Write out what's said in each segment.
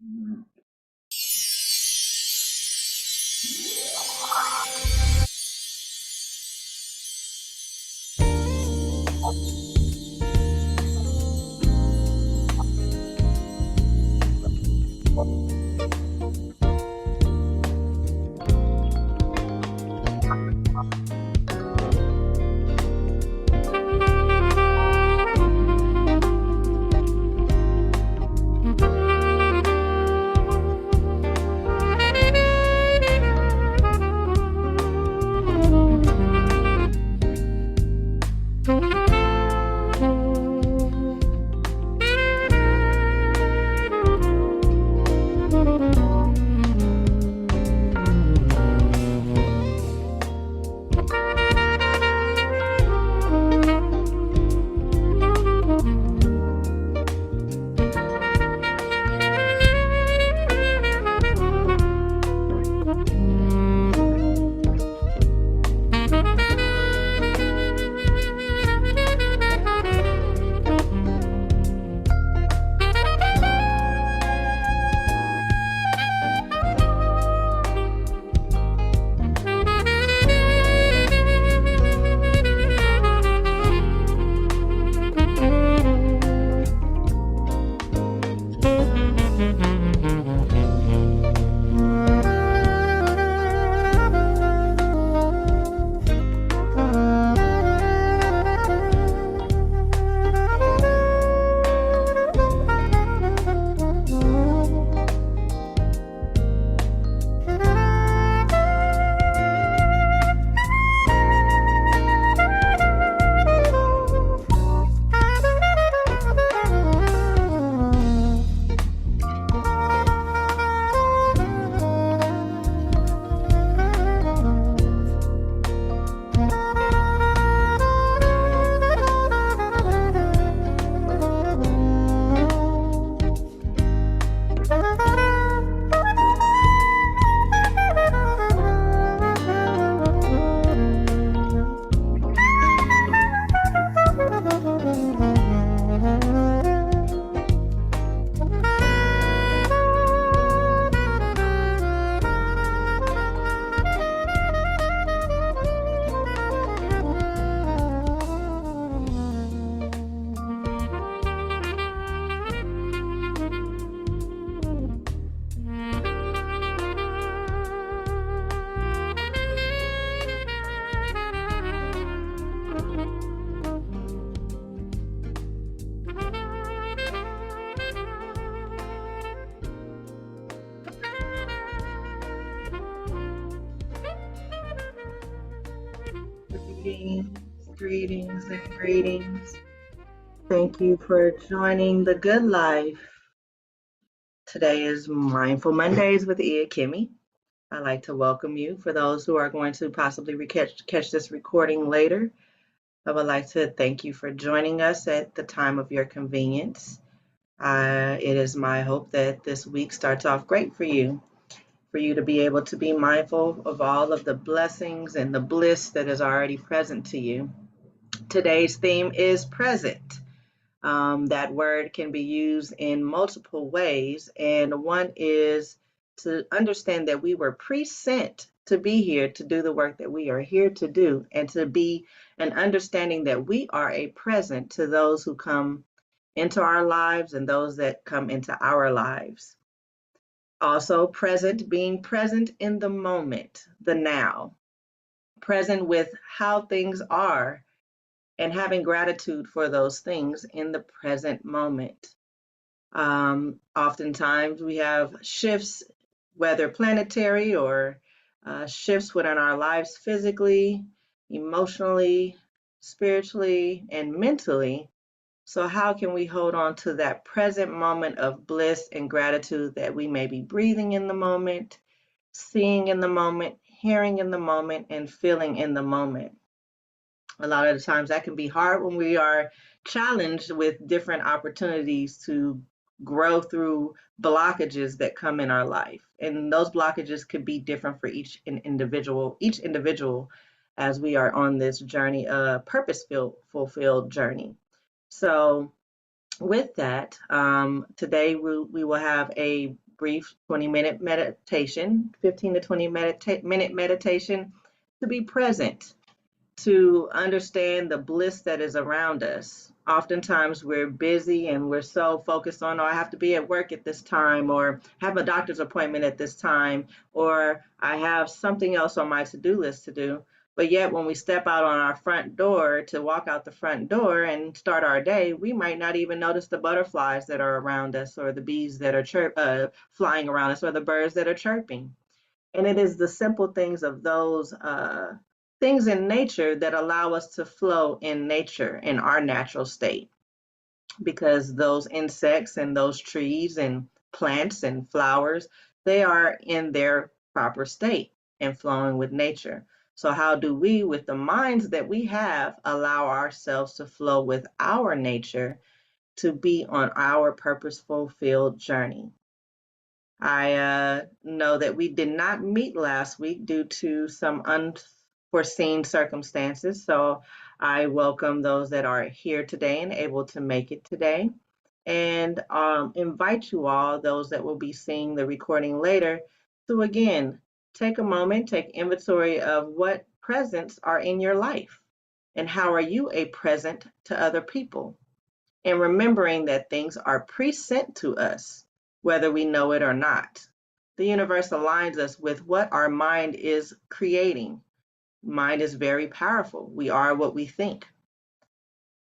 Mm. Greetings, greetings, and greetings. Thank you for joining the Good Life. Today is Mindful Mondays with Iya Kemi. I'd like to welcome you. For those who are going to possibly catch this recording later, I would like to thank you for joining us at the time of your convenience. It is my hope that this week starts off great for you to be able to be mindful of all of the blessings and the bliss that is already present to you. Today's theme is present. That word can be used in multiple ways, and one is to understand that we were present to be here to do the work that we are here to do, and to be an understanding that we are a present to those who come into our lives and those that come into our lives. Also, present, being present in the moment, the now, present with how things are and having gratitude for those things in the present moment. Oftentimes we have shifts, whether planetary or shifts within our lives physically, emotionally, spiritually, and mentally. So, how can we hold on to that present moment of bliss and gratitude that we may be breathing in the moment, seeing in the moment, hearing in the moment, and feeling in the moment? A lot of the times that can be hard when we are challenged with different opportunities to grow through blockages that come in our life. And those blockages could be different for each individual as we are on this journey, a purpose fulfilled journey. So with that, today we will have a brief 20-minute meditation, 15 to 20-minute meditation, to be present, to understand the bliss that is around us. Oftentimes we're busy and we're so focused on, oh, I have to be at work at this time, or have a doctor's appointment at this time, or I have something else on my to-do list to do. But yet when we step out on our front door to walk out the front door and start our day, we might not even notice the butterflies that are around us, or the bees that are flying around us, or the birds that are chirping. And it is the simple things of those things in nature that allow us to flow in nature, in our natural state, because those insects and those trees and plants and flowers, they are in their proper state and flowing with nature. So how do we, with the minds that we have, allow ourselves to flow with our nature to be on our purposeful field journey? I know that we did not meet last week due to some unforeseen circumstances. So I welcome those that are here today and able to make it today, and invite you all, those that will be seeing the recording later, to again take a moment, take inventory of what presents are in your life and how are you a present to other people. And remembering that things are present to us, whether we know it or not. The universe aligns us with what our mind is creating. Mind is very powerful. We are what we think.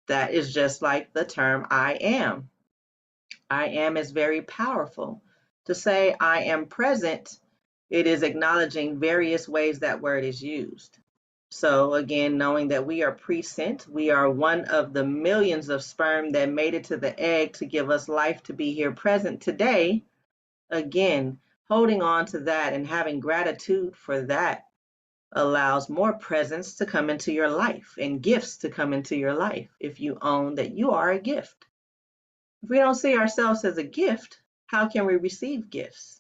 That is just like the term I am. I am is very powerful. To say I am present, it is acknowledging various ways that word is used. So again, knowing that we are present, we are one of the millions of sperm that made it to the egg to give us life to be here present today. Again, holding on to that and having gratitude for that allows more presence to come into your life and gifts to come into your life if you own that you are a gift. If we don't see ourselves as a gift, how can we receive gifts?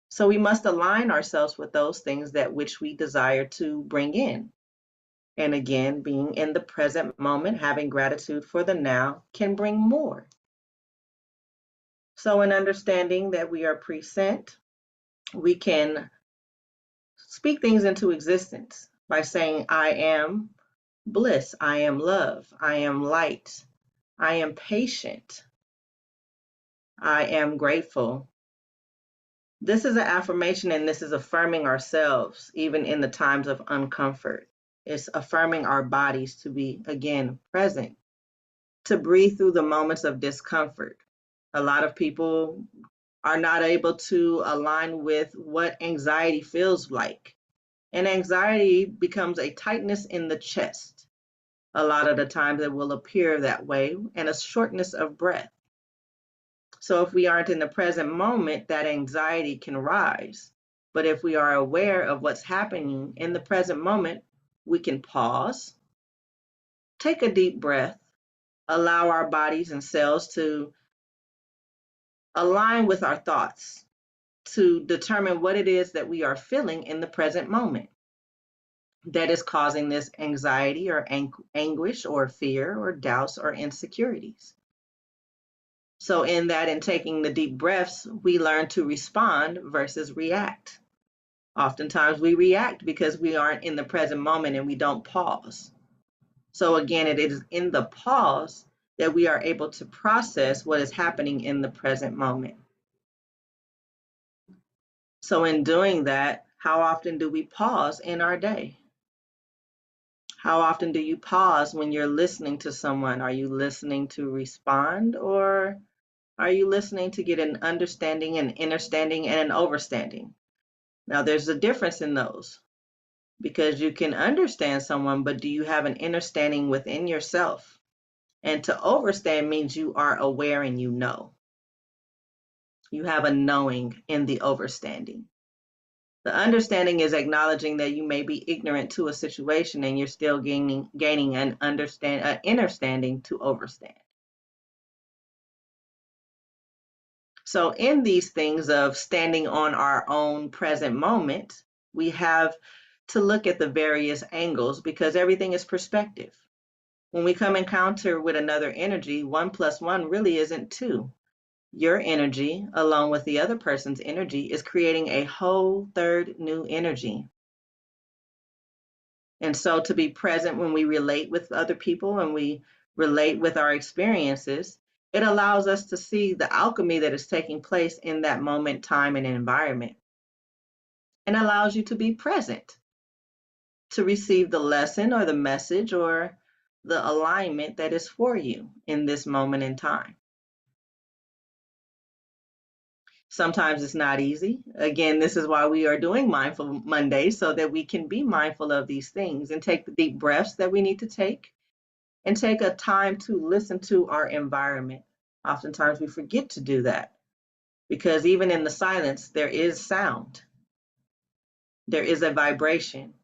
So we must align ourselves with those things that which we desire to bring in. And again, being in the present moment, having gratitude for the now can bring more. So in understanding that we are present, we can speak things into existence by saying, I am bliss, I am love, I am light, I am patient, I am grateful. This is an affirmation, and this is affirming ourselves even in the times of uncomfort. It's affirming our bodies to be, again, present, to breathe through the moments of discomfort. A lot of people are not able to align with what anxiety feels like. And anxiety becomes a tightness in the chest. A lot of the times it will appear that way, and a shortness of breath. So if we aren't in the present moment, that anxiety can rise. But if we are aware of what's happening in the present moment, we can pause, take a deep breath, allow our bodies and cells to align with our thoughts, to determine what it is that we are feeling in the present moment that is causing this anxiety or anguish or fear or doubts or insecurities. So in that and taking the deep breaths, we learn to respond versus react. Oftentimes we react because we aren't in the present moment and we don't pause. So again, it is in the pause that we are able to process what is happening in the present moment. So in doing that, how often do we pause in our day? How often do you pause when you're listening to someone? Are you listening to respond, or are you listening to get an understanding, an understanding, and an overstanding? Now, there's a difference in those, because you can understand someone, but do you have an understanding within yourself? And to overstand means you are aware and you know. You have a knowing in the overstanding. The understanding is acknowledging that you may be ignorant to a situation and you're still gaining an understanding to overstand. So in these things of standing on our own present moment, we have to look at the various angles, because everything is perspective. When we come encounter with another energy, 1 + 1 really isn't 2. your energy, along with the other person's energy, is creating a whole third new energy. And so to be present when we relate with other people and we relate with our experiences, it allows us to see the alchemy that is taking place in that moment, time, and environment, and allows you to be present to receive the lesson or the message or the alignment that is for you in this moment in time. Sometimes it's not easy. Again, this is why we are doing Mindful Mondays, so that we can be mindful of these things and take the deep breaths that we need to take and take a time to listen to our environment. Oftentimes we forget to do that because even in the silence, there is sound, there is a vibration,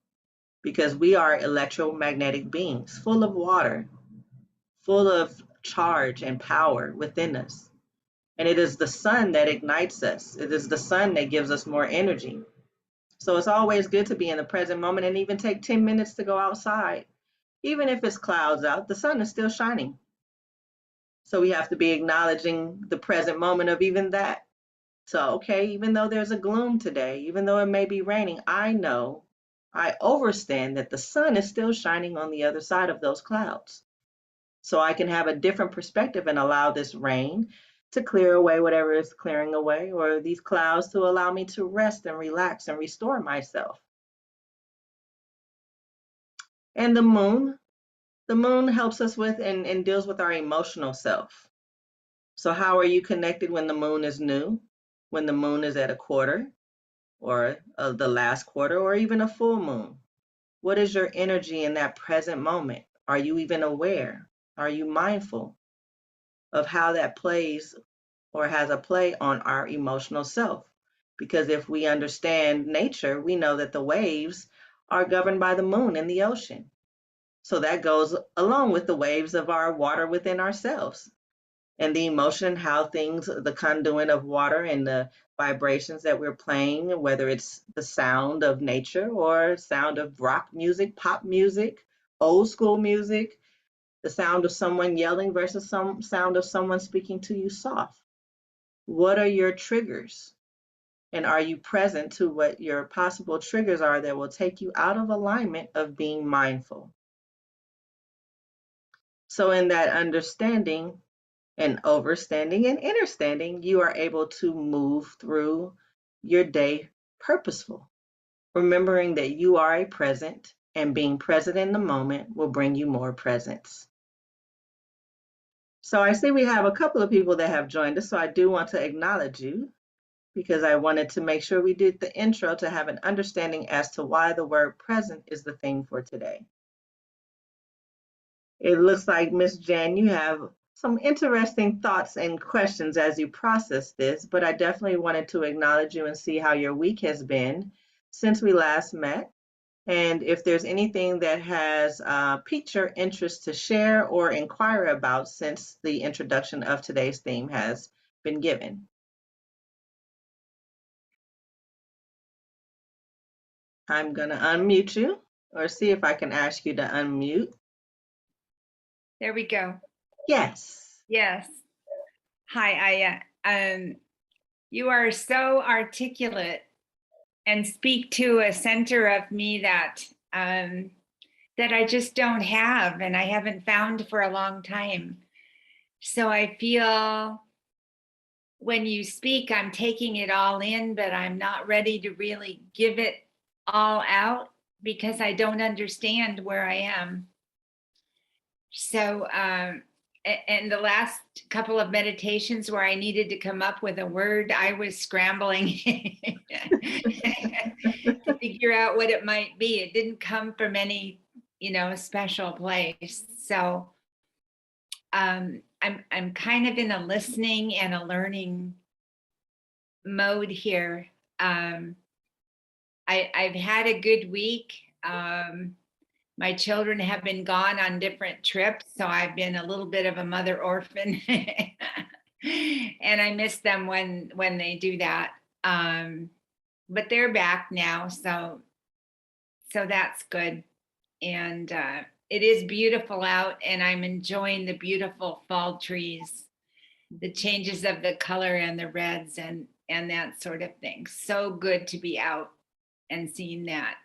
because we are electromagnetic beings full of water, full of charge and power within us. And it is the sun that ignites us. It is the sun that gives us more energy. So it's always good to be in the present moment and even take 10 minutes to go outside. Even if it's clouds out, the sun is still shining. So we have to be acknowledging the present moment of even that. So, okay, even though there's a gloom today, even though it may be raining, I know, I understand that the sun is still shining on the other side of those clouds. So I can have a different perspective and allow this rain to clear away whatever is clearing away, or these clouds to allow me to rest and relax and restore myself. And the moon helps us with and deals with our emotional self. So how are you connected when the moon is new, when the moon is at a quarter, or the last quarter, or even a full moon? What is your energy in that present moment? Are you even aware? Are you mindful of how that plays or has a play on our emotional self? Because if we understand nature, we know that the waves are governed by the moon in the ocean. So that goes along with the waves of our water within ourselves, and the emotion, how things, the conduit of water and the vibrations that we're playing, whether it's the sound of nature or sound of rock music, pop music, old school music, the sound of someone yelling versus some sound of someone speaking to you soft. What are your triggers? And are you present to what your possible triggers are that will take you out of alignment of being mindful? So in that understanding, and overstanding and understanding, you are able to move through your day purposeful, remembering that you are a present, and being present in the moment will bring you more presence. So I see we have a couple of people that have joined us, so I do want to acknowledge you because I wanted to make sure we did the intro to have an understanding as to why the word present is the thing for today. It looks like, Miss Jan, you have some interesting thoughts and questions as you process this, but I definitely wanted to acknowledge you and see how your week has been since we last met. And if there's anything that has piqued your interest to share or inquire about since the introduction of today's theme has been given. I'm going to unmute you or see if I can ask you to unmute. There we go. Yes. Yes. Hi, Iya. You are so articulate and speak to a center of me that that I just don't have, and I haven't found for a long time. So I feel when you speak, I'm taking it all in, but I'm not ready to really give it all out because I don't understand where I am. So, and the last couple of meditations where I needed to come up with a word, I was scrambling to figure out what it might be. It didn't come from any, special place. So, I'm kind of in a listening and a learning mode here. I've had a good week. My children have been gone on different trips, so I've been a little bit of a mother orphan, and I miss them when they do that. But they're back now, so that's good. And it is beautiful out, and I'm enjoying the beautiful fall trees. the changes of the color and the reds and that sort of thing. So good to be out and seeing that.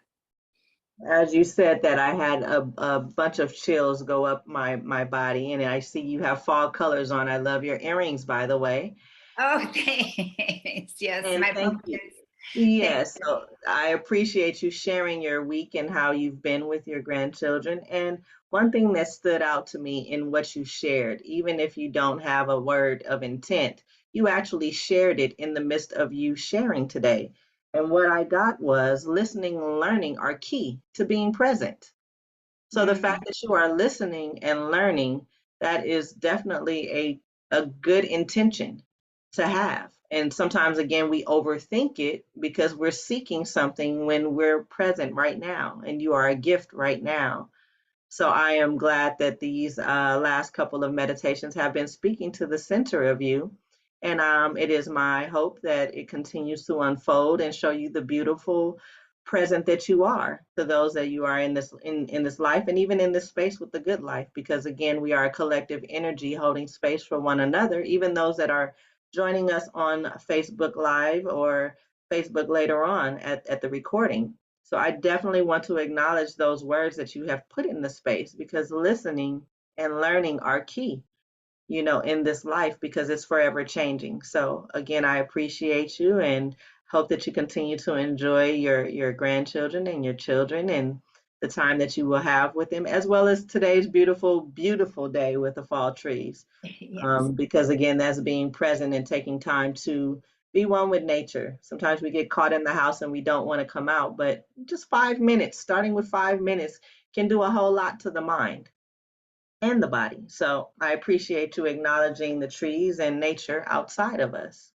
As you said that, I had a bunch of chills go up my body, and I see you have fall colors on. I love your earrings, by the way. Oh, thanks. Yes, And my thank you. pumpkins. Thank Yes, so I appreciate you sharing your week and how you've been with your grandchildren. And one thing that stood out to me in what you shared, even if you don't have a word of intent, you actually shared it in the midst of you sharing today. And what I got was listening and learning are key to being present. So the you. fact that you are listening and learning, that is definitely a good intention to have. And sometimes, again, we overthink it because we're seeking something when we're present right now, and you are a gift right now. So I am glad that these last couple of meditations have been speaking to the center of you. And it is my hope that it continues to unfold and show you the beautiful present that you are to those that you are in this life and even in this space with the good life. Because again, we are a collective energy holding space for one another, even those that are joining us on Facebook Live or Facebook later on at the recording. So I definitely want to acknowledge those words that you have put in the space because listening and learning are key, in this life because it's forever changing. So again, I appreciate you and hope that you continue to enjoy your grandchildren and your children and the time that you will have with them, as well as today's beautiful, beautiful day with the fall trees. Yes. Because again, that's being present and taking time to be one with nature. Sometimes we get caught in the house and we don't want to come out, but just 5 minutes, starting with 5 minutes, can do a whole lot to the mind and the body. So I appreciate you acknowledging the trees and nature outside of us.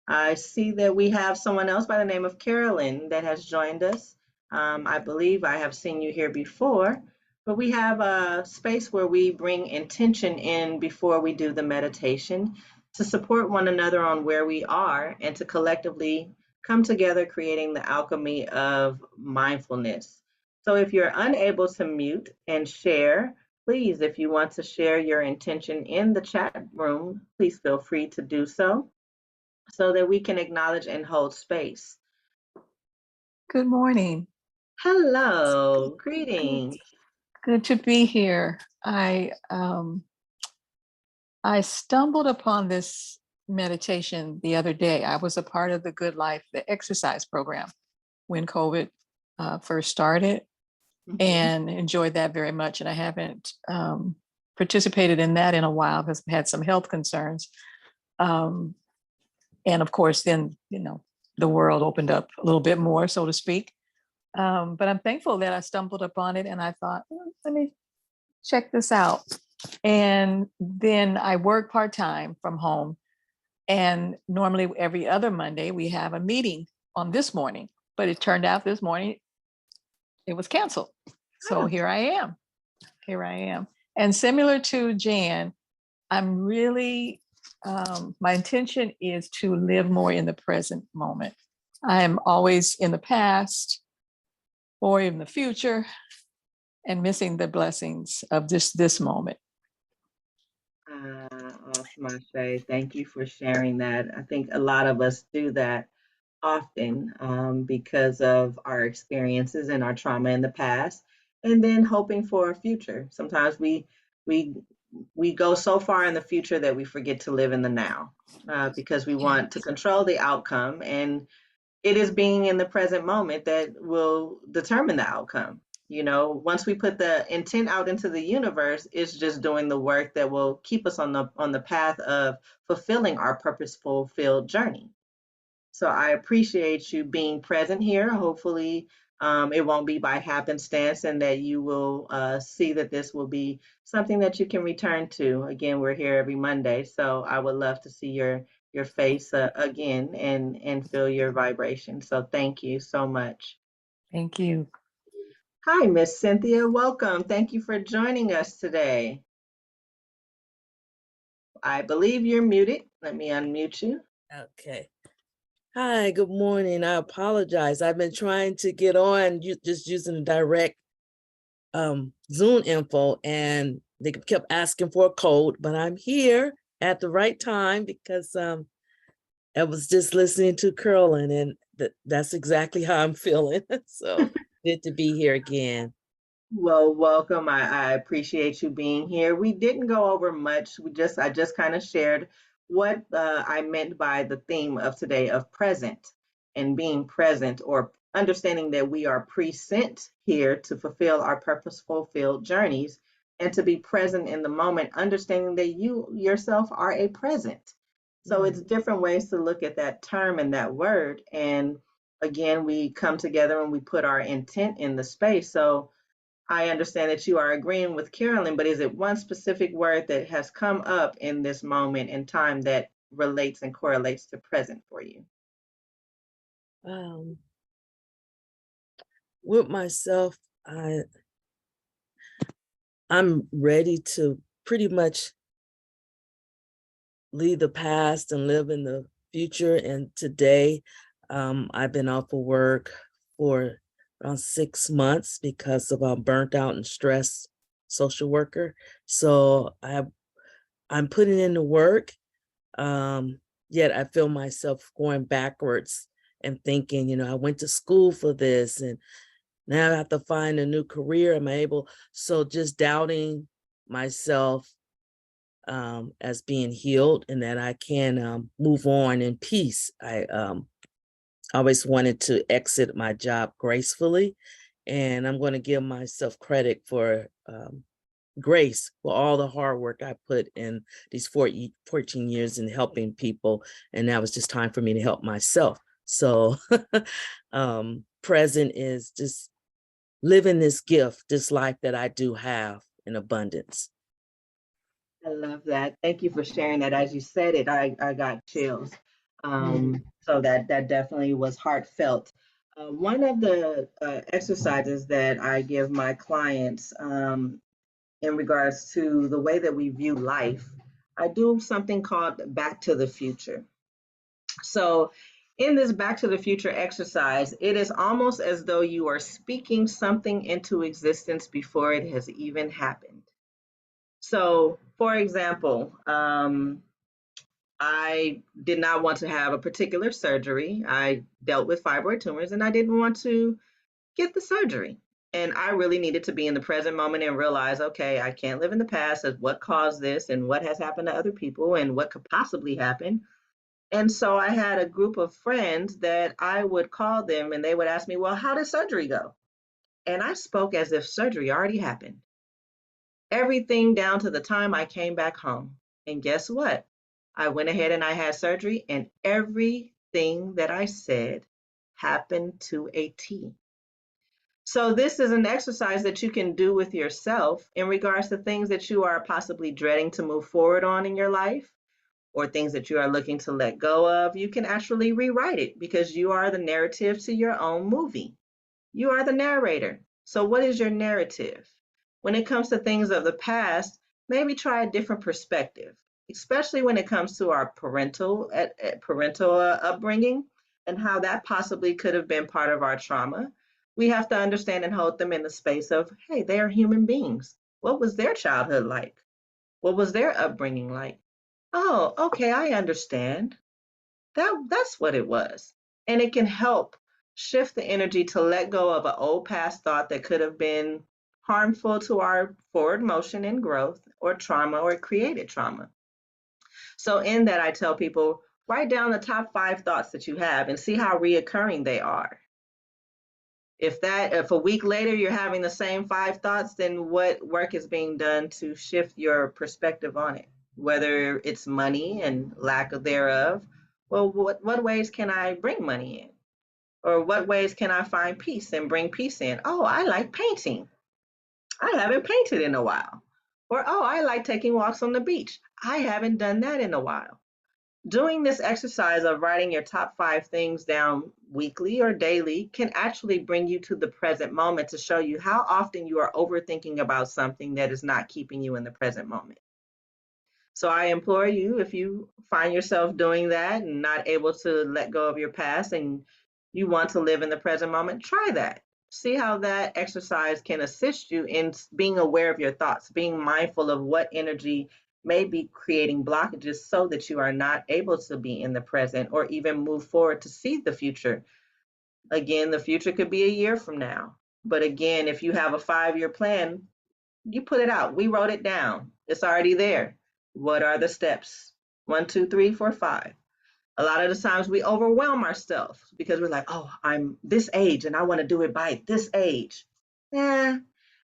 I see that we have someone else by the name of Carolyn that has joined us. I believe I have seen you here before, but we have a space where we bring intention in before we do the meditation to support one another on where we are and to collectively come together creating the alchemy of mindfulness. So if you're unable to mute and share, please, if you want to share your intention in the chat room, please feel free to do so that we can acknowledge and hold space. Good morning. Hello, Good, greetings. good to be here. I stumbled upon this meditation the other day. I was a part of the Good Life, the exercise program when COVID first started, and enjoyed that very much. And I haven't participated in that in a while because I've had some health concerns. And of course, then, the world opened up a little bit more, so to speak. But I'm thankful that I stumbled upon it and I thought, let me check this out. And then I work part-time from home. And normally every other Monday we have a meeting on this morning, but it turned out this morning it was canceled. So here I am. And similar to Jan, I'm really, my intention is to live more in the present moment. I'm always in the past or in the future and missing the blessings of this moment. Awesome, Ashe. Thank you for sharing that. I think a lot of us do that often because of our experiences and our trauma in the past, and then hoping for a future. Sometimes we we go so far in the future that we forget to live in the now because we want to control the outcome, and it is being in the present moment that will determine the outcome. Once we put the intent out into the universe, it's just doing the work that will keep us on the path of fulfilling our purposeful filled journey. So I appreciate you being present here. Hopefully, it won't be by happenstance, and that you will see that this will be something that you can return to. Again, we're here every Monday, so I would love to see your face again and feel your vibration. So thank you so much. Thank you. Hi, Miss Cynthia. Welcome. Thank you for joining us today. I believe you're muted. Let me unmute you. Okay. Hi, good morning. I apologize. I've been trying to get on just using the direct Zoom info, and they kept asking for a code, but I'm here. at the right time because I was just listening to Curlin, and that's exactly how I'm feeling. So good to be here again. Well, welcome. I appreciate you being here. We didn't go over much. I just kind of shared what I meant by the theme of today of present and being present, or understanding that we are present here to fulfill our purposeful filled journeys and to be present in the moment, understanding that you yourself are a present. So it's different ways to look at that term and that word. And again, we come together and we put our intent in the space. So I understand that you are agreeing with Carolyn, but is it one specific word that has come up in this moment in time that relates and correlates to present for you? With myself, I'm ready to pretty much leave the past and live in the future. And today, I've been off of work for around 6 months because of burnt out and stressed social worker. So I'm putting in the work, yet I feel myself going backwards and thinking, I went to school for this and now I have to find a new career. Am I able? So just doubting myself as being healed and that I can move on in peace. I always wanted to exit my job gracefully, and I'm going to give myself credit for grace for all the hard work I put in these 14 years in helping people. And now it's just time for me to help myself. So present is just living this gift, this life that I do have in abundance. I love that. Thank you for sharing that. As you said it, I got chills. So that definitely was heartfelt. One of the exercises that I give my clients in regards to the way that we view life, I do something called Back to the Future. So, in this Back to the Future exercise, it is almost as though you are speaking something into existence before it has even happened. So, for example, I did not want to have a particular surgery. I dealt with fibroid tumors and I didn't want to get the surgery. And I really needed to be in the present moment and realize, okay, I can't live in the past as what caused this and what has happened to other people and what could possibly happen. And so I had a group of friends that I would call them and they would ask me, well, how did surgery go? And I spoke as if surgery already happened. Everything down to the time I came back home. And guess what? I went ahead and I had surgery, and everything that I said happened to a T. So, this is an exercise that you can do with yourself in regards to things that you are possibly dreading to move forward on in your life or things that you are looking to let go of. You can actually rewrite it because you are the narrative to your own movie. You are the narrator. So, what is your narrative? When it comes to things of the past, maybe try a different perspective, especially when it comes to our parental upbringing and how that possibly could have been part of our trauma. We have to understand and hold them in the space of, hey, they are human beings. What was their childhood like? What was their upbringing like? Oh, okay, I understand. That's what it was. And it can help shift the energy to let go of an old past thought that could have been harmful to our forward motion and growth or trauma or created trauma. So in that, I tell people, write down the top 5 thoughts that you have and see how reoccurring they are. If a week later you're having the same 5 thoughts, then what work is being done to shift your perspective on it? Whether it's money and lack of thereof, well, what ways can I bring money in? Or what ways can I find peace and bring peace in? Oh, I like painting. I haven't painted in a while. Or, oh, I like taking walks on the beach. I haven't done that in a while. Doing this exercise of writing your top 5 things down weekly or daily can actually bring you to the present moment to show you how often you are overthinking about something that is not keeping you in the present moment. So I implore you, if you find yourself doing that and not able to let go of your past and you want to live in the present moment, try that. See how that exercise can assist you in being aware of your thoughts, being mindful of what energy may be creating blockages so that you are not able to be in the present or even move forward to see the future. Again, the future could be a year from now. But again, if you have a 5-year plan, you put it out. We wrote it down. It's already there. What are the steps? 1, 2, 3, 4, 5. A lot of the times we overwhelm ourselves because we're like, oh, I'm this age and I want to do it by this age. Yeah,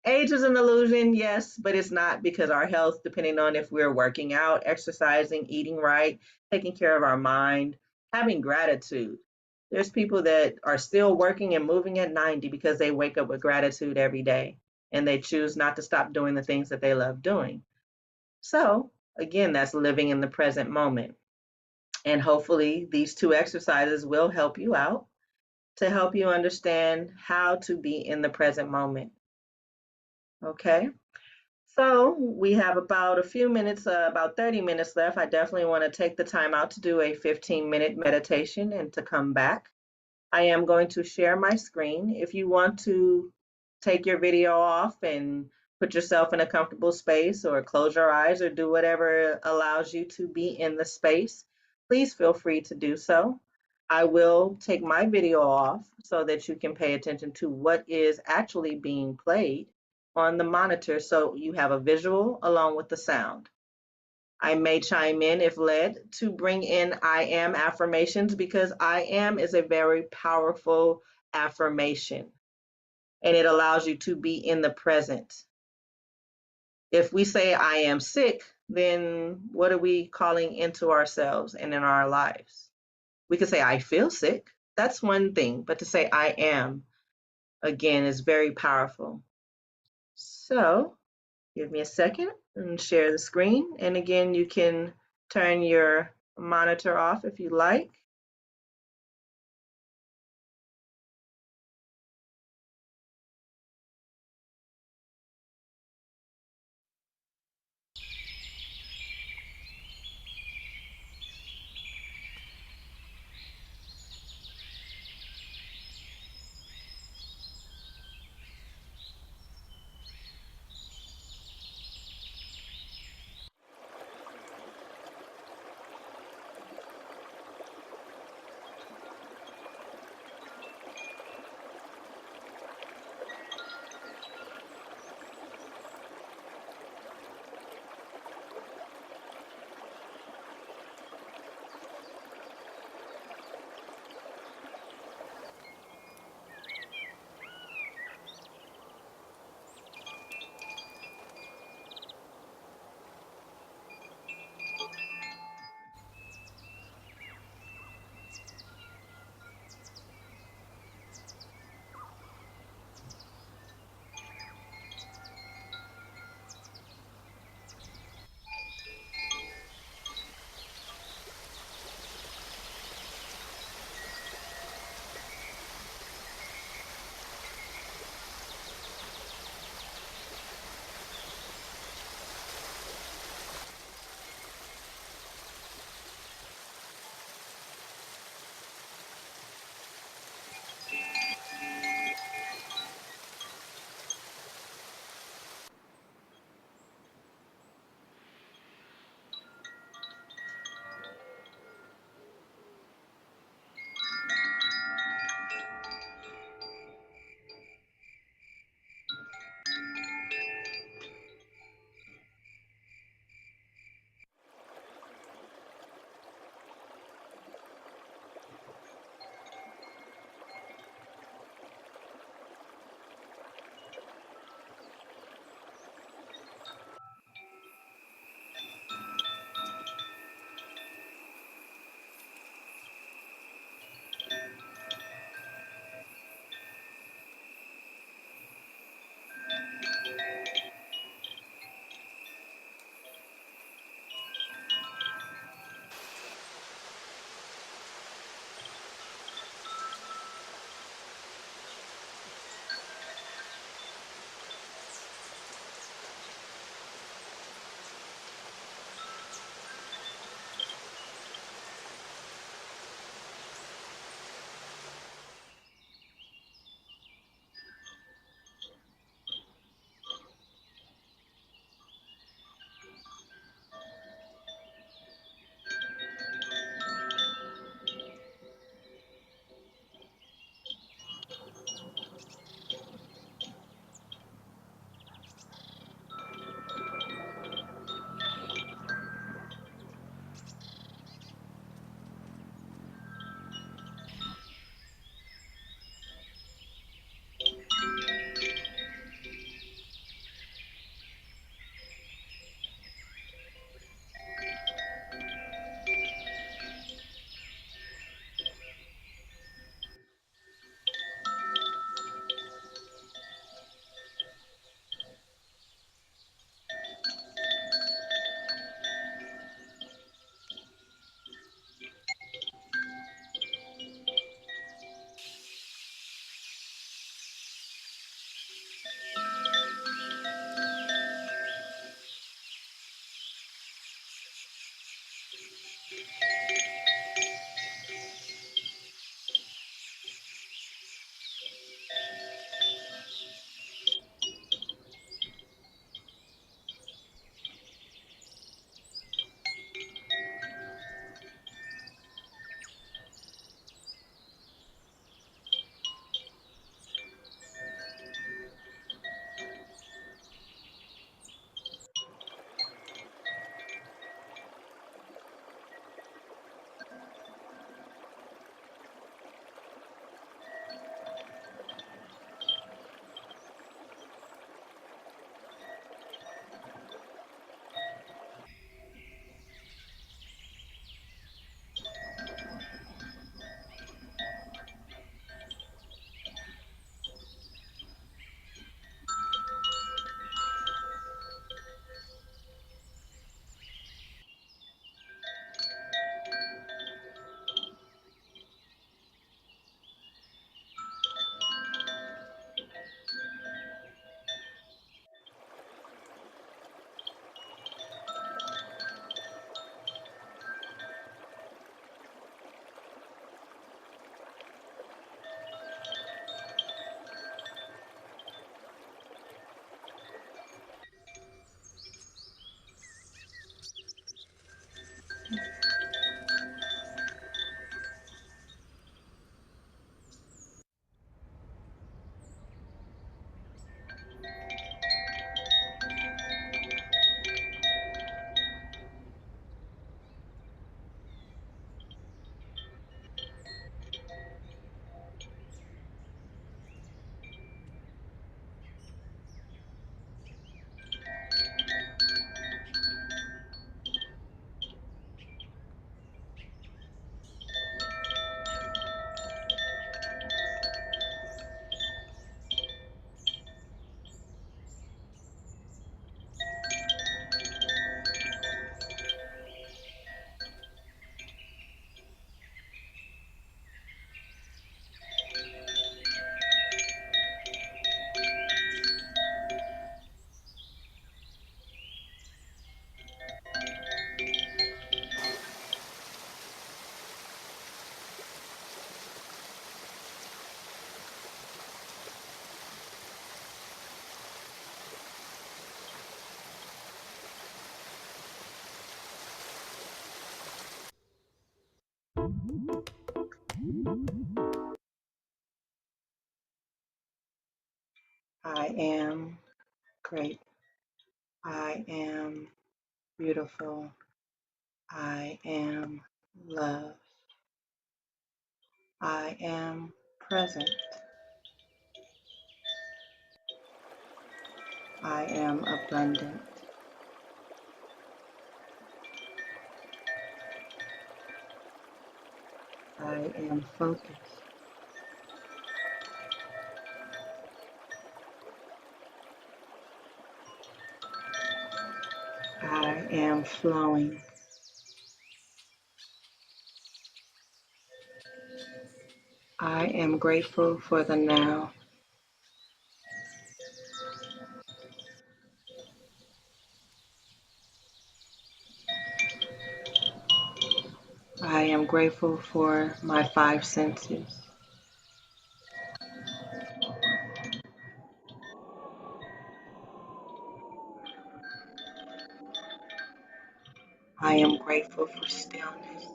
age is an illusion, yes, but it's not, because our health, depending on if we're working out, exercising, eating right, taking care of our mind, having gratitude. There's people that are still working and moving at 90 because they wake up with gratitude every day and they choose not to stop doing the things that they love doing. So, again, that's living in the present moment. And hopefully, these 2 exercises will help you out to help you understand how to be in the present moment. Okay? So, we have about a few minutes, about 30 minutes left. I definitely want to take the time out to do a 15-minute meditation and to come back. I am going to share my screen. If you want to take your video off and put yourself in a comfortable space, or close your eyes, or do whatever allows you to be in the space, please feel free to do so. I will take my video off so that you can pay attention to what is actually being played on the monitor, so you have a visual along with the sound. I may chime in if led to bring in I am affirmations, because I am is a very powerful affirmation and it allows you to be in the present. If we say I am sick, then what are we calling into ourselves and in our lives? We could say I feel sick. That's one thing, but to say I am, again, is very powerful. So give me a second and share the screen. And again, you can turn your monitor off if you like. I am great. I am beautiful. I am love. I am present. I am abundant. I am focused. I am flowing. I am grateful for the now. I am grateful for my five senses. I am grateful for stillness.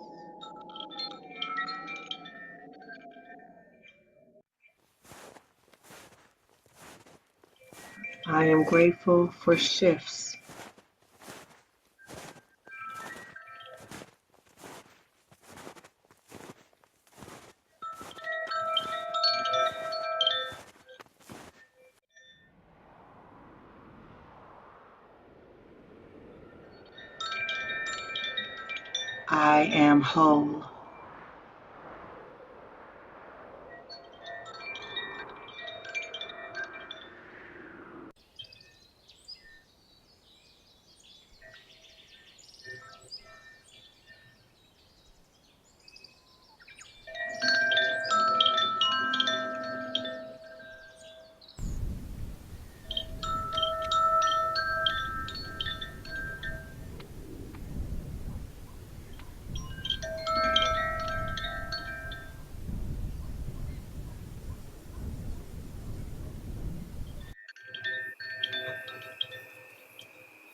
I am grateful for shifts. I am whole.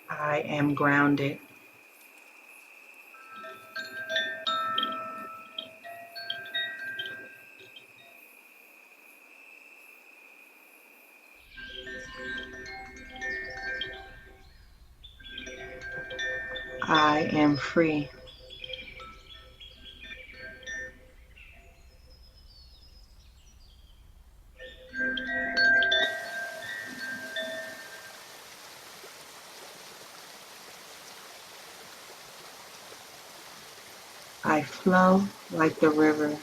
I am grounded. I am free. I flow like the river.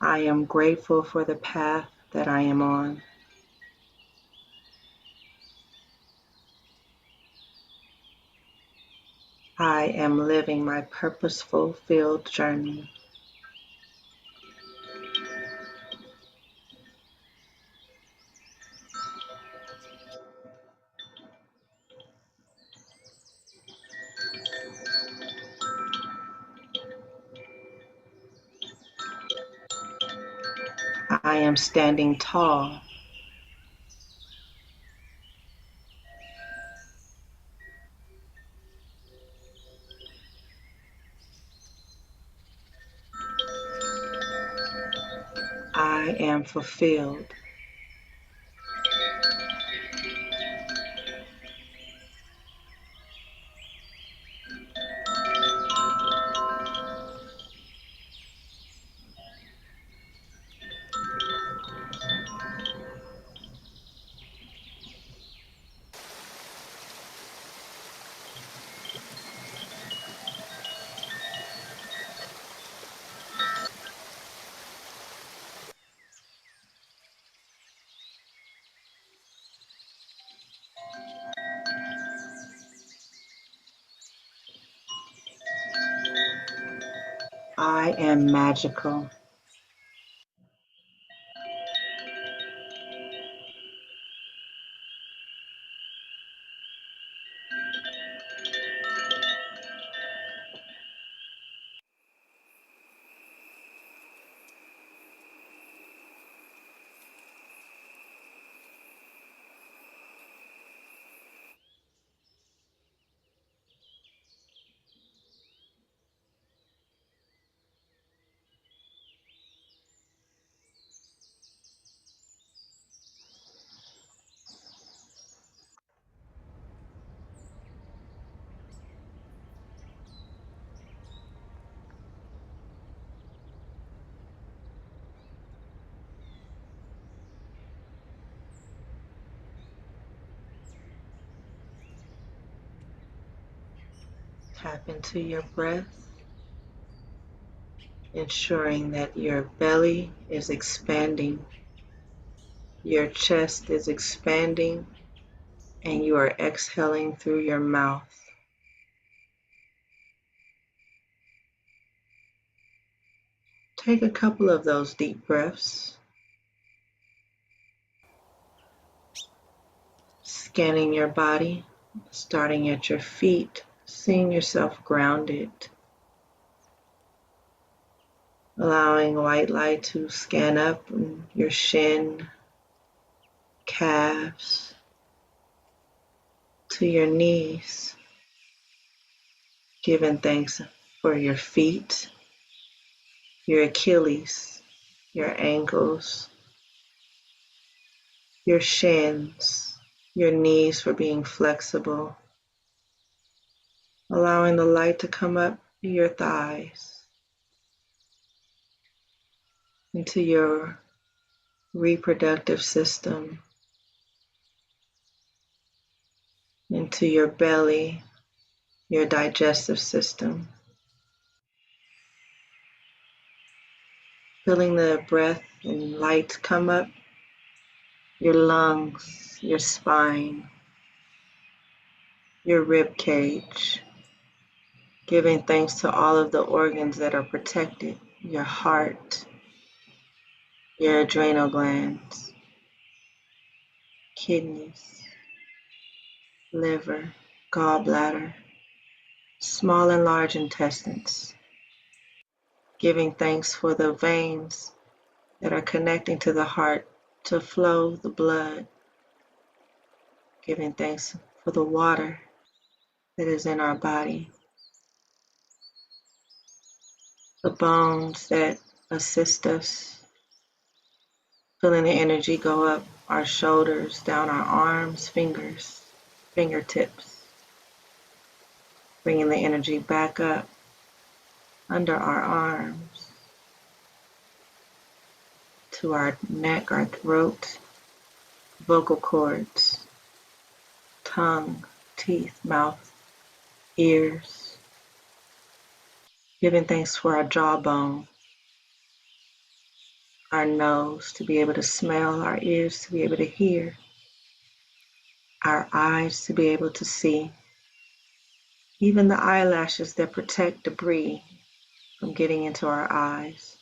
I am grateful for the path that I am on. I am living my purposeful filled journey. I am standing tall. I am fulfilled. I am magical. Tap into your breath, ensuring that your belly is expanding, your chest is expanding, and you are exhaling through your mouth. Take a couple of those deep breaths, scanning your body, starting at your feet, seeing yourself grounded, allowing white light to scan up your shin, calves, to your knees, giving thanks for your feet, your Achilles, your ankles, your shins, your knees for being flexible, allowing the light to come up your thighs, into your reproductive system, into your belly, your digestive system. Feeling the breath and light come up your lungs, your spine, your rib cage, giving thanks to all of the organs that are protected, your heart, your adrenal glands, kidneys, liver, gallbladder, small and large intestines, giving thanks for the veins that are connecting to the heart to flow the blood, giving thanks for the water that is in our body, the bones that assist us, feeling the energy go up our shoulders, down our arms, fingers, fingertips, bringing the energy back up under our arms, to our neck, our throat, vocal cords, tongue, teeth, mouth, ears, giving thanks for our jawbone, our nose to be able to smell, our ears to be able to hear, our eyes to be able to see, even the eyelashes that protect debris from getting into our eyes,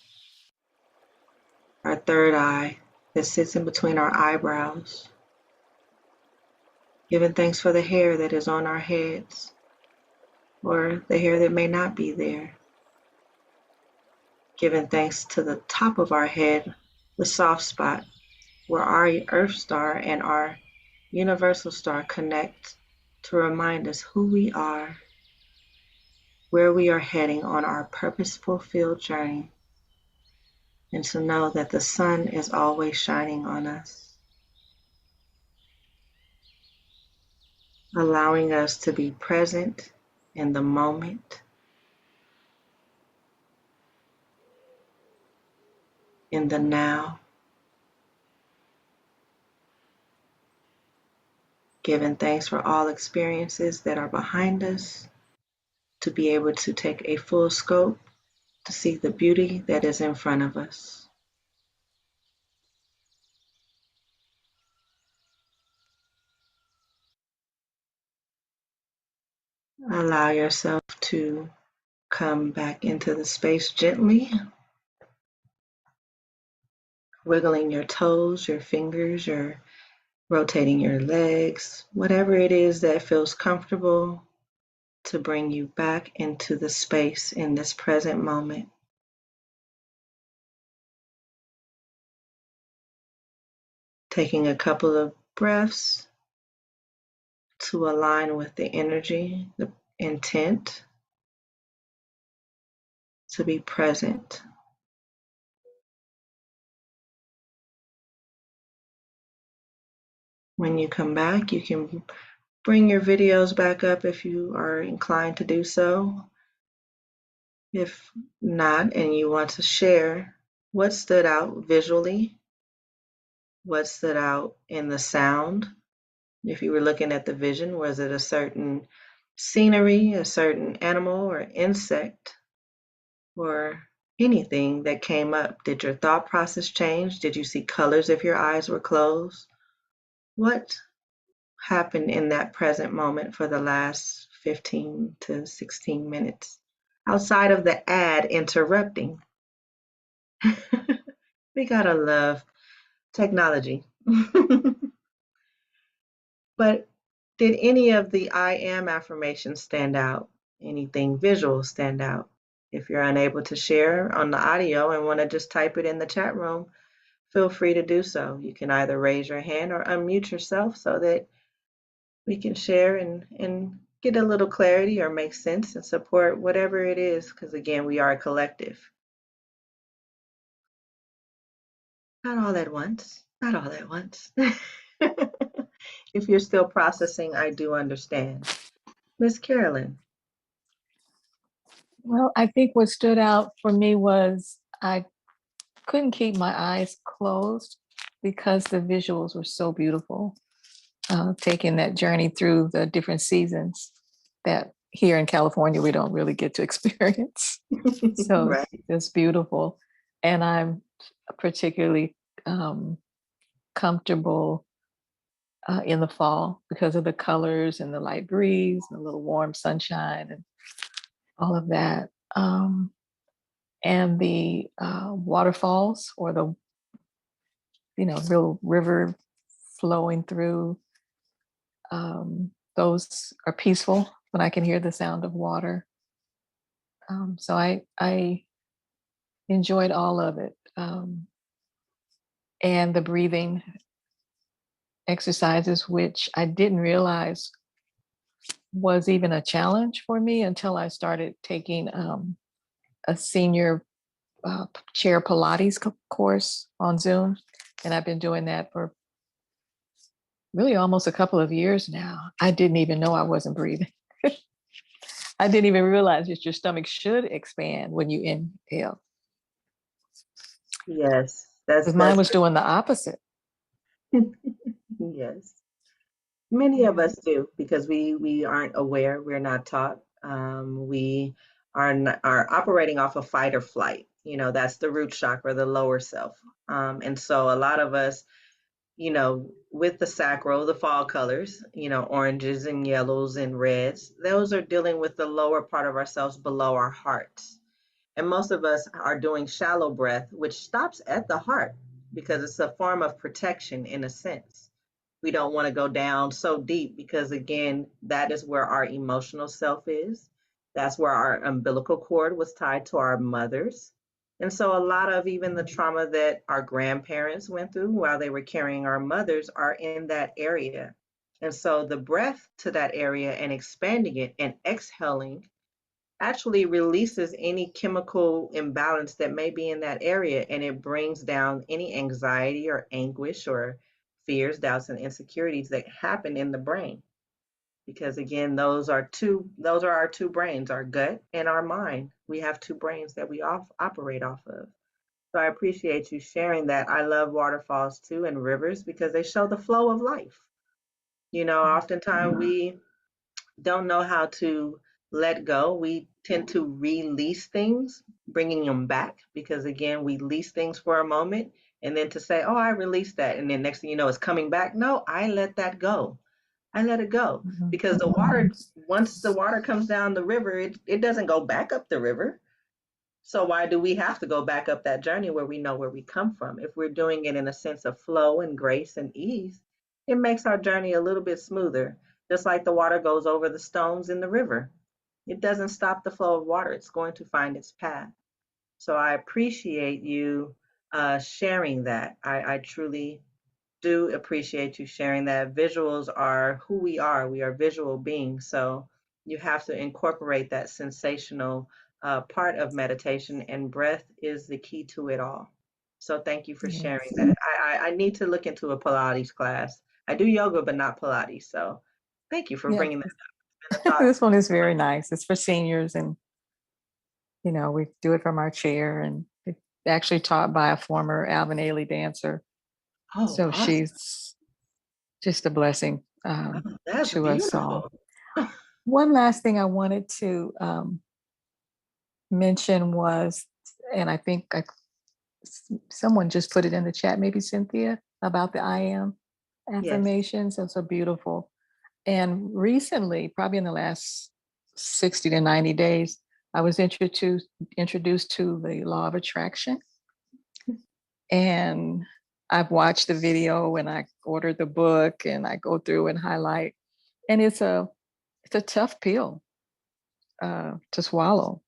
our third eye that sits in between our eyebrows, giving thanks for the hair that is on our heads, or the hair that may not be there, giving thanks to the top of our head, the soft spot where our Earth star and our universal star connect to remind us who we are, where we are heading on our purposeful field journey, and to know that the sun is always shining on us, allowing us to be present in the moment, in the now, giving thanks for all experiences that are behind us, to be able to take a full scope to see the beauty that is in front of us. Allow yourself to come back into the space gently, wiggling your toes, your fingers, your rotating your legs, whatever it is that feels comfortable to bring you back into the space in this present moment. Taking a couple of breaths to align with the energy, the intent to be present. When you come back, you can bring your videos back up if you are inclined to do so. If not, and you want to share what stood out visually, what stood out in the sound. If you were looking at the vision, was it a certain scenery, a certain animal or insect, or anything that came up? Did your thought process change? Did you see colors if your eyes were closed? What happened in that present moment for the last 15 to 16 minutes? Outside of the ad interrupting. We gotta love technology. But did any of the I am affirmations stand out? Anything visual stand out? If you're unable to share on the audio and want to just type it in the chat room, feel free to do so. You can either raise your hand or unmute yourself so that we can share and get a little clarity or make sense and support whatever it is, because again, we are a collective. Not all at once, not all at once. If you're still processing, I do understand. Miss Carolyn. Well, I think what stood out for me was I couldn't keep my eyes closed because the visuals were so beautiful. Taking that journey through the different seasons that here in California we don't really get to experience. So Right. it's beautiful. And I'm particularly comfortable in the fall because of the colors and the light breeze and the little warm sunshine and all of that. And the waterfalls or the, real river flowing through, those are peaceful when I can hear the sound of water. So I enjoyed all of it. And the breathing exercises, which I didn't realize was even a challenge for me until I started taking a senior chair Pilates course on Zoom. And I've been doing that for really almost a couple of years now. I didn't even know I wasn't breathing. I didn't even realize that your stomach should expand when you inhale. Yes, Because mine was doing the opposite. yes. Many of Yeah. us do because we aren't aware. We're not taught. We are operating off of fight or flight. That's the root chakra, the lower self. And so a lot of us, with the sacral, the fall colors, oranges and yellows and reds, those are dealing with the lower part of ourselves below our hearts. And most of us are doing shallow breath, which stops at the heart because it's a form of protection in a sense. We don't want to go down so deep because, again, that is where our emotional self is. That's where our umbilical cord was tied to our mothers. And so, a lot of even the trauma that our grandparents went through while they were carrying our mothers are in that area. And so, the breath to that area and expanding it and exhaling actually releases any chemical imbalance that may be in that area, and it brings down any anxiety or anguish or fears, doubts, and insecurities that happen in the brain. Because again, those are our two brains, our gut and our mind. We have two brains that we operate off of. So I appreciate you sharing that. I love waterfalls too and rivers because they show the flow of life. Oftentimes we don't know how to let go. We tend to release things, bringing them back because, again, we lease things for a moment and then to say, oh, I released that. And then next thing you know, it's coming back. No, I let that go. I let it go Mhm. because the water, once the water comes down the river, it doesn't go back up the river. So why do we have to go back up that journey where we know where we come from? If we're doing it in a sense of flow and grace and ease, it makes our journey a little bit smoother, just like the water goes over the stones in the river. It doesn't stop the flow of water. It's going to find its path. So I appreciate you sharing that. I truly do appreciate you sharing that. Visuals are who we are. We are visual beings. So you have to incorporate that sensational part of meditation, and breath is the key to it all. So thank you for sharing Yes. that. I need to look into a Pilates class. I do yoga, but not Pilates. So thank you for Yeah. bringing that up. It's been a thought. This one is very nice. It's for seniors, and we do it from our chair, and it's actually taught by a former Alvin Ailey dancer. Oh, So awesome. she's just a blessing Oh, that's to us all. beautiful. One last thing I wanted to mention was, and I think someone just put it in the chat, maybe Cynthia, about the I am Yes. affirmations. Those are beautiful. And recently, probably in the last 60 to 90 days, I was introduced to the law of attraction. And I've watched the video and I ordered the book and I go through and highlight. And it's a tough pill to swallow,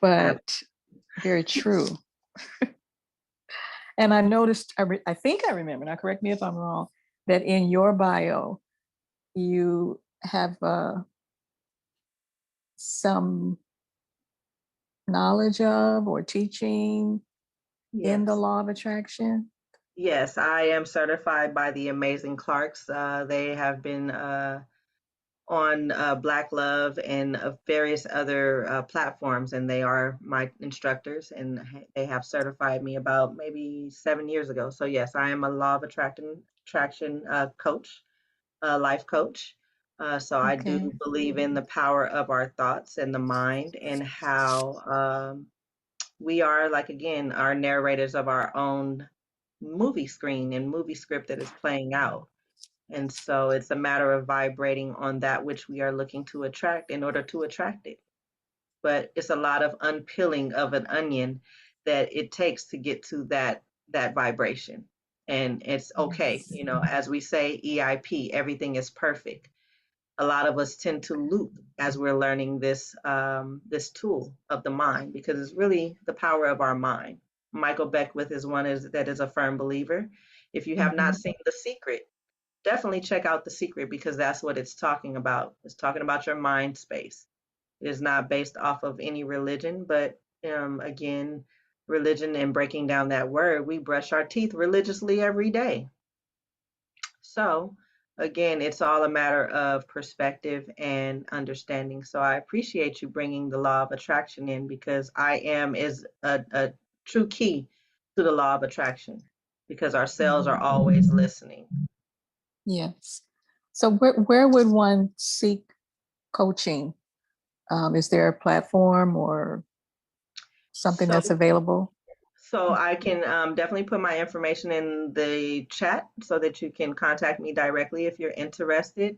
Ab- but very true. And I noticed, I think I remember, now correct me if I'm wrong, that in your bio, you have some knowledge of or teaching in the Yes. law of attraction. Yes, I am certified by the Amazing Clarks. They have been on Black Love and various other platforms, and they are my instructors, and they have certified me about maybe 7 years ago. So yes, I am a law of attraction coach, life coach. So I do Okay. believe in the power of our thoughts and the mind, and how we are, like, again, our narrators of our own movie screen and movie script that is playing out. And so it's a matter of vibrating on that which we are looking to attract in order to attract it. But it's a lot of unpeeling of an onion that it takes to get to that vibration. And it's okay, Yes. as we say, EIP, everything is perfect. A lot of us tend to loop as we're learning this tool of the mind, because it's really the power of our mind. Michael Beckwith is one that is a firm believer. If you have not Mhm. seen The Secret, definitely check out The Secret, because that's what it's talking about. It's talking about your mind space. It is not based off of any religion, but again, religion, and breaking down that word, we brush our teeth religiously every day. So, again, it's all a matter of perspective and understanding. So, I appreciate you bringing the law of attraction in, because I am is a true key to the law of attraction, because our cells are Mhm. always listening. Yes. So where would one seek coaching? Is there a platform or something So, that's available? So I can definitely put my information in the chat so that you can contact me directly if you're interested.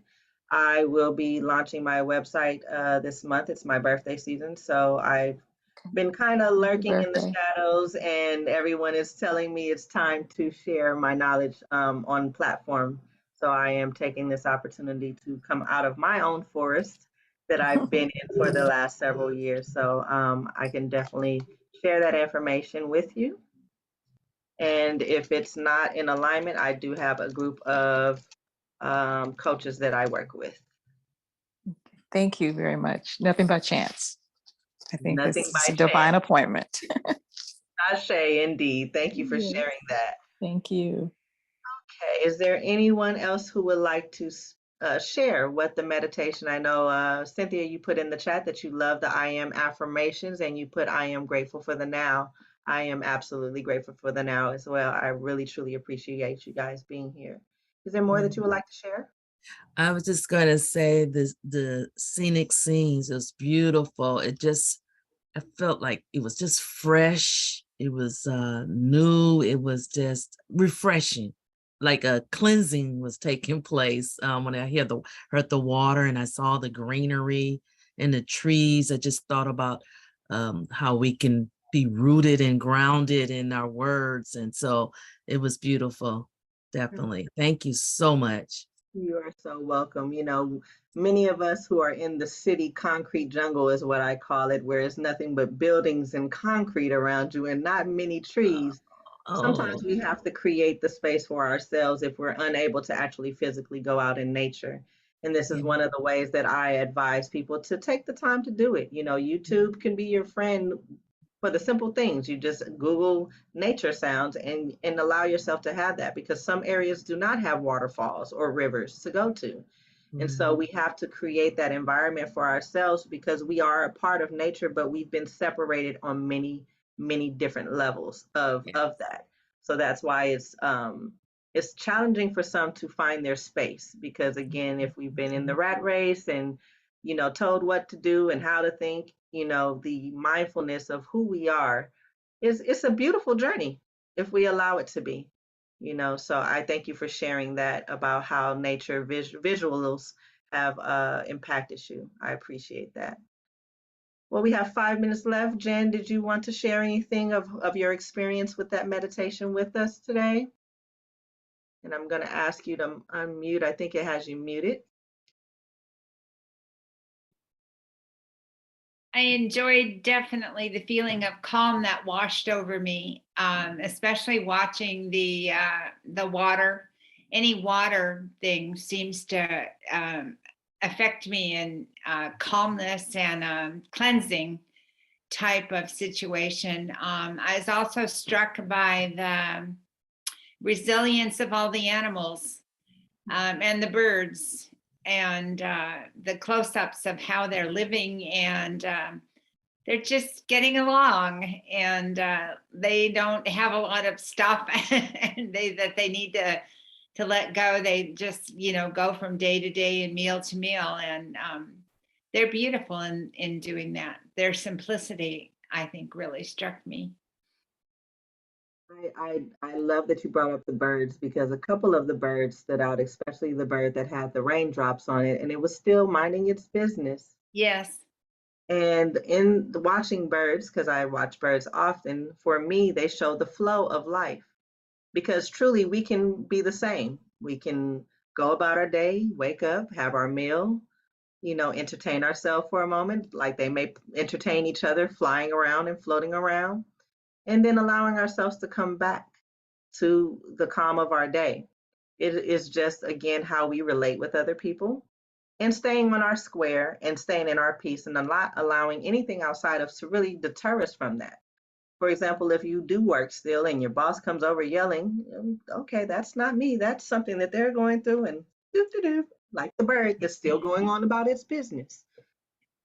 I will be launching my website this month. It's my birthday season, so I've Okay. been kind of Happy lurking in the birthday. shadows, and everyone is telling me it's time to share my knowledge on platform. So I am taking this opportunity to come out of my own forest that I've been in for the last several years. So I can definitely share that information with you. And if it's not in alignment, I do have a group of coaches that I work with. Thank you very much. Nothing by chance. I think this Nothing is by a divine chance. appointment. Ashe, indeed. Thank you for Yes. sharing that. Thank you. Okay, is there anyone else who would like to share what the meditation? I know, Cynthia, you put in the chat that you love the I am affirmations, and you put, I am grateful for the now. I am absolutely grateful for the now as well. I really, truly appreciate you guys being here. Is there more that you would like to share? I was just gonna say the scenic scenes is beautiful. I felt like it was just fresh. It was new. It was just refreshing. Like a cleansing was taking place when I heard the water and I saw the greenery and the trees. I just thought about how we can be rooted and grounded in our words, and so it was beautiful. Definitely. Thank you so much. You are so welcome. Many of us who are in the city concrete jungle is what I call it, where it's nothing but buildings and concrete around you and not many trees. Oh, Sometimes we have to create the space for ourselves if we're unable to actually physically go out in nature. And this is yeah. one of the ways that I advise people to take the time to do it. YouTube can be your friend for the simple things. You just Google nature sounds, and allow yourself to have that, because some areas do not have waterfalls or rivers to go to. And so Right. we have to create that environment for ourselves, because we are a part of nature, but we've been separated on many, many different levels of Yes. that. So that's why it's challenging for some to find their space, because again, if we've been in the rat race and told what to do and how to think, the mindfulness of who we are it's a beautiful journey if we allow it to be. So I thank you for sharing that about how nature visuals have impacted you. I appreciate that. Well, we have 5 minutes left. Jen, did you want to share anything of your experience with that meditation with us today? And I'm going to ask you to unmute. I think it has you muted. I enjoyed definitely the feeling of calm that washed over me, especially watching the water. Any water thing seems to affect me in calmness and cleansing type of situation. I was also struck by the resilience of all the animals and the birds and the close-ups of how they're living, and they're just getting along, and they don't have a lot of stuff that they need to let go. They just go from day to day and meal to meal, and they're beautiful in doing that. Their simplicity, I think, really struck me. I love that you brought up the birds because a couple of the birds stood out, especially the bird that had the raindrops on it, and it was still minding its business. Yes. And in the watching birds, because I watch birds often, for me, they show the flow of life because truly we can be the same. We can go about our day, wake up, have our meal, entertain ourselves for a moment, like they may entertain each other, flying around and floating around, and then allowing ourselves to come back to the calm of our day. It is just, again, how we relate with other people and staying on our square and staying in our peace and not allowing anything outside of us to really deter us from that. For example, if you do work still and your boss comes over yelling, okay, that's not me. That's something that they're going through, and like the bird that's still going on about its business.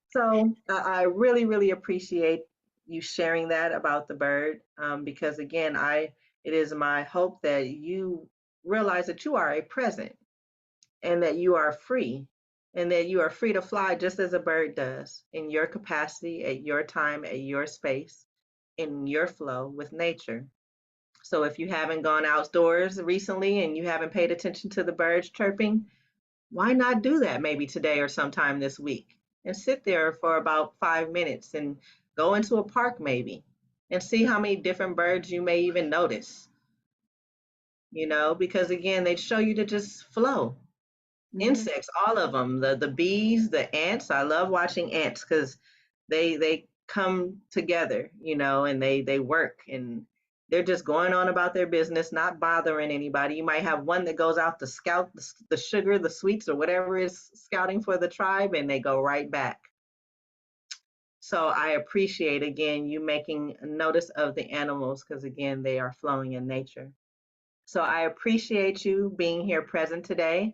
So I really, really appreciate you sharing that about the bird because again, it is my hope that you realize that you are a present and that you are free and that you are free to fly just as a bird does in your capacity, at your time, at your space, in your flow with nature. So if you haven't gone outdoors recently and you haven't paid attention to the birds chirping, why not do that maybe today or sometime this week and sit there for about 5 minutes and go into a park maybe and see how many different birds you may even notice, because again, they show you to just flow. Insects, all of them, the bees, the ants. I love watching ants because they come together, and they work and they're just going on about their business, not bothering anybody. You might have one that goes out to scout the sugar, the sweets, or whatever is scouting for the tribe, and they go right back. So I appreciate, again, you making notice of the animals because, again, they are flowing in nature. So I appreciate you being here present today.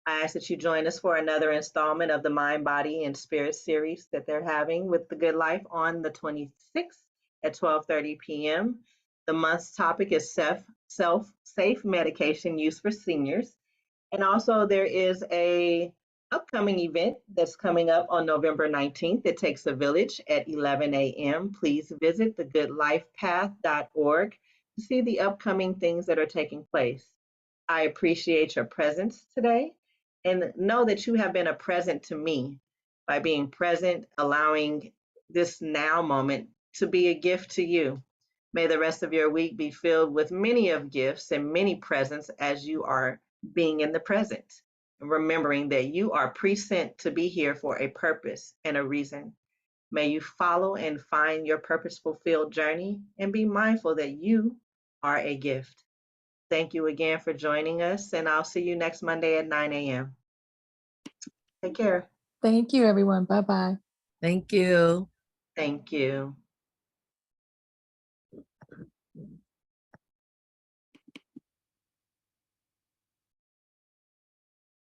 I ask that you join us for another installment of the Mind, Body, and Spirit series that they're having with The Good Life on the 26th at 12:30 p.m. The month's topic is safe medication use for seniors. And also there is a upcoming event that's coming up on November 19th. It takes a village at 11 a.m. Please visit thegoodlifepath.org to see the upcoming things that are taking place. I appreciate your presence today and know that you have been a present to me by being present, allowing this now moment to be a gift to you. May the rest of your week be filled with many of gifts and many presents as you are being in the present, remembering that you are present to be here for a purpose and a reason. May you follow and find your purpose-fulfilled journey and be mindful that you are a gift. Thank you again for joining us, and I'll see you next Monday at 9 a.m. Take care. Thank you, everyone. Bye-bye. Thank you. Thank you.